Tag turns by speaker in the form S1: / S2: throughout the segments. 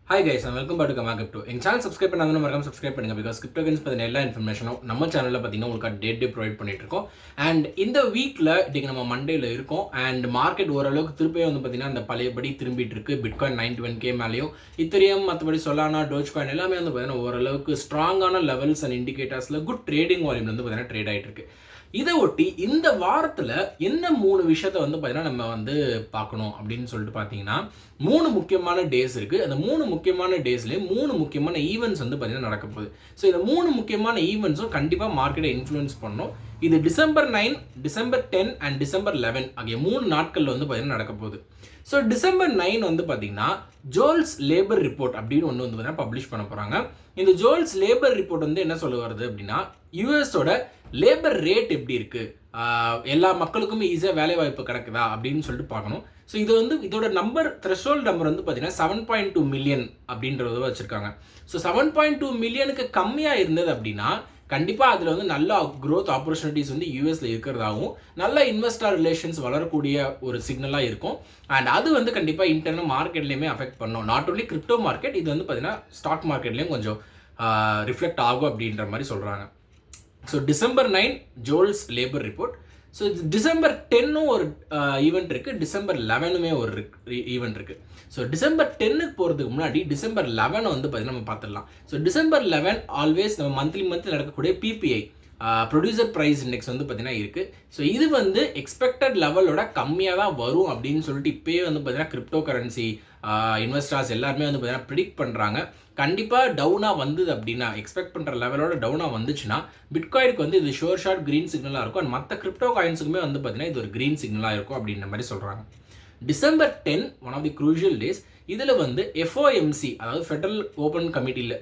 S1: Hi guys and welcome back to கமா crypto. எங்கள் channel subscribe பண்ணாதவங்க மறக்காம சப்ஸ்கிரைப் பண்ணுங்கள். பிகாஸ் கிரிப்டோ கரன்சி பற்றின எல்லா இன்ஃபர்மேஷனும் நம்ம சேனலில் பார்த்தீங்கன்னா உங்களுக்கு டே ப்ரொவைட் பண்ணிட்டு இருக்கோம். அண்ட் இந்த வீக்கில் இன்றைக்கி நம்ம மண்டேல இருக்கோம். அண்ட் மார்க்கெட் ஓரளவுக்கு திருப்பியும் வந்து பார்த்தீங்கன்னா அந்த பழையபடி திரும்பிட்டு இருக்கு. பிட்காயின் 91K மேலேயும், இத்தரியம், மற்றபடி சொலானா, டோஜ் காயின் எல்லாமே வந்து பார்த்தீங்கன்னா ஓரளவுக்கு ஸ்ட்ராங்கான லெவல்ஸ் அண்ட் இண்டிகேட்டர்ஸில் குட் ட்ரேடிங் வால்யூம் வந்து பார்த்தீங்கன்னா ட்ரேட் ஆகிட்டு இருக்கு. இதை ஒட்டி இந்த வாரத்தில் என்ன 3 விஷயத்த வந்து பார்த்தீங்கன்னா நம்ம வந்து பார்க்கணும் அப்படின்னு சொல்லிட்டு பார்த்தீங்கன்னா 3 முக்கியமான டேஸ் இருக்குது. அந்த 3 முக்கியமான டேஸ்லேயே 3 முக்கியமான ஈவெண்ட்ஸ் வந்து பார்த்தீங்கன்னா நடக்க போகுது. ஸோ இந்த 3 முக்கியமான ஈவெண்ட்ஸும் கண்டிப்பாக மார்க்கெட்டை இன்ஃப்ளூயன்ஸ் பண்ணணும். இது December 9, December 10 அண்ட் December 11 ஆகிய 3 நாட்கள் வந்து பார்த்தீங்கன்னா நடக்க போகுது. ஸோ December 9 வந்து பார்த்தீங்கன்னா ஜோல்ஸ் லேபர் ரிப்போர்ட் அப்படின்னு ஒன்று வந்து பார்த்தீங்கன்னா பப்ளிஷ் பண்ண போகிறாங்க. இந்த ஜோல்ஸ் லேபர் ரிப்போர்ட் வந்து என்ன சொல்ல வருது அப்படின்னா, யூஎஸோட லேபர் ரேட் எப்படி இருக்குது, எல்லா மக்களுக்குமே ஈஸியாக வேலை வாய்ப்பு கிடைக்குதா அப்படின்னு சொல்லிட்டு பார்க்கணும். ஸோ இது வந்து இதோட த்ரெஷோல்ட் நம்பர் வந்து பார்த்தீங்கன்னா 7.2 மில்லியன் அப்படின்றத வச்சுருக்காங்க. ஸோ 7.2 மில்லியனுக்கு கம்மியாக இருந்தது அப்படின்னா கண்டிப்பாக அதில் வந்து நல்ல க்ரோத் ஆப்பர்ச்சுனிட்டிஸ் வந்து யூஎஸில் இருக்கிறதாகவும் நல்ல இன்வெஸ்டர் ரிலேஷன்ஸ் வளரக்கூடிய ஒரு சிக்னலாக இருக்கும். அண்ட் அது வந்து கண்டிப்பாக இன்டர்னல் மார்க்கெட்லேயுமே அஃபெக்ட் பண்ணும். நாட் ஓன்லி கிரிப்டோ மார்க்கெட், இது வந்து பார்த்தீங்கன்னா ஸ்டாக் மார்க்கெட்லேயும் கொஞ்சம் ரிஃப்ளெக்ட் ஆகும் அப்படின்ற மாதிரி சொல்கிறாங்க. So December 9 JOLTS labour report. So December 10 ஒரு ஈவெண்ட் இருக்குது, December 11 ஒரு ஈவெண்ட் இருக்குது. ஸோ December 10 போகிறதுக்கு முன்னாடி December 11 வந்து பார்த்தீங்கன்னா நம்ம பார்த்துடலாம். ஸோ December 11 ஆல்வேஸ் நம்ம மந்த்லி நடக்கக்கூடிய பிபிஐ ப்ரொடியூசர் ப்ரைஸ் இண்டெக்ஸ் வந்து பார்த்தீங்கன்னா இருக்குது. ஸோ இது வந்து எக்ஸ்பெக்டட் லெவலோட கம்மியாக தான் வரும் அப்படின்னு சொல்லிட்டு இப்போயே வந்து பார்த்தீங்கன்னா கிரிப்டோ கரன்சி இன்வெஸ்டர்ஸ் எல்லாருமே வந்து பார்த்தீங்கன்னா ப்ரிடிக்ட் பண்ணுறாங்க. கண்டிப்பாக டவுனாக வந்தது அப்படின்னா, எக்ஸ்பெக்ட் பண்ணுற லெவலோட டவுனாக வந்துச்சுன்னா பிட்காயினுக்கு வந்து இது ஷார்ட் க்ரீன் சிக்னலாக இருக்கும். அண்ட் மற்ற கிரிப்டோ காயின்ஸுக்குமே வந்து பார்த்தீங்கன்னா இது ஒரு க்ரீன் சிக்னலாக இருக்கும் அப்படின்ற மாதிரி சொல்கிறாங்க. December 10 one of the crucial days. இதில் வந்து FOMC அதாவது ஃபெடரல் ஓப்பன்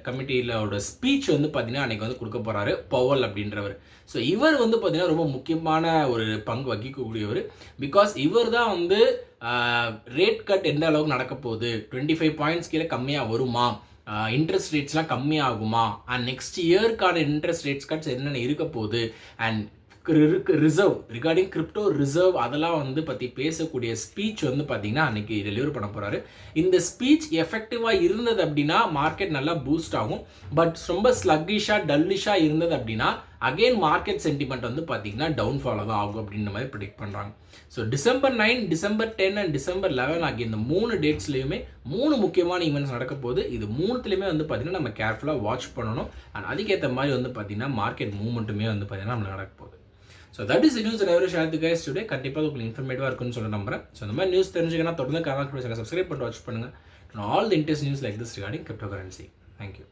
S1: கமிட்டியிலோட ஸ்பீச் வந்து பார்த்தீங்கன்னா அன்றைக்கி வந்து கொடுக்க போகிறாரு பவல் அப்படின்றவர். ஸோ இவர் வந்து பார்த்தீங்கன்னா ரொம்ப முக்கியமான ஒரு பங்கு வகிக்கக்கூடியவர். பிகாஸ் இவர் தான் வந்து ரேட் கட் எந்த அளவுக்கு நடக்க போகுது, 25 பாயிண்ட்ஸ் கீழே கம்மியாக வருமா, இன்ட்ரெஸ்ட் ரேட்ஸ்லாம் கம்மியாகுமா, அண்ட் நெக்ஸ்ட் இயர்க்கான இன்ட்ரெஸ்ட் ரேட்ஸ் கட்ஸ் என்னென்ன இருக்க போகுது, and reserve regarding crypto reserve அதெல்லாம் வந்து பற்றி பேசக்கூடிய ஸ்பீச் வந்து பார்த்தீங்கன்னா அன்றைக்கி டெலிவர் பண்ண போகிறாரு. இந்த ஸ்பீச் எஃபெக்டிவாக இருந்தது அப்படின்னா மார்க்கெட் நல்லா பூஸ்ட் ஆகும். பட் ரொம்ப ஸ்லக்கிஷாக டல்லிஷாக இருந்தது அப்படின்னா அகெயின் மார்க்கெட் சென்டிமெண்ட் வந்து பார்த்தீங்கன்னா டவுன்ஃபாலாக தான் ஆகும் அப்படின்ற மாதிரி ப்ரிடிக்ட் பண்ணுறாங்க. So December 9, December 10 and December 11 ஆகிய இந்த 3 டேட்ஸ்லையுமே 3 முக்கியமான ஈவெண்ட்ஸ் நடக்க போகுது. இது 3த்துலையுமே வந்து பார்த்தீங்கன்னா நம்ம கேர்ஃபுல்லாக வாட்ச் பண்ணணும். அண்ட் அதுக்கேற்ற மாதிரி வந்து பார்த்தீங்கன்னா மார்க்கெட் மூவ்மெண்ட்டுமே வந்து பார்த்தீங்கன்னா நம்ம நடக்க போகுது. So that is news every share the guys today. கண்டிப்பாக உங்களுக்கு இன்ஃபர்மேட்டிவாக இருக்குன்னு சொல்ல நம்புறேன். ஸோ இந்த மாதிரி நியூஸ் தெரிஞ்சுக்கன்னா தொடர்ந்து கமெண்ட் சப்ஸ்கிரைப் பண்ணிட்டு வாட்ச் பண்ணுங்கள். All the interest news like this regarding crypto currency. Thank you.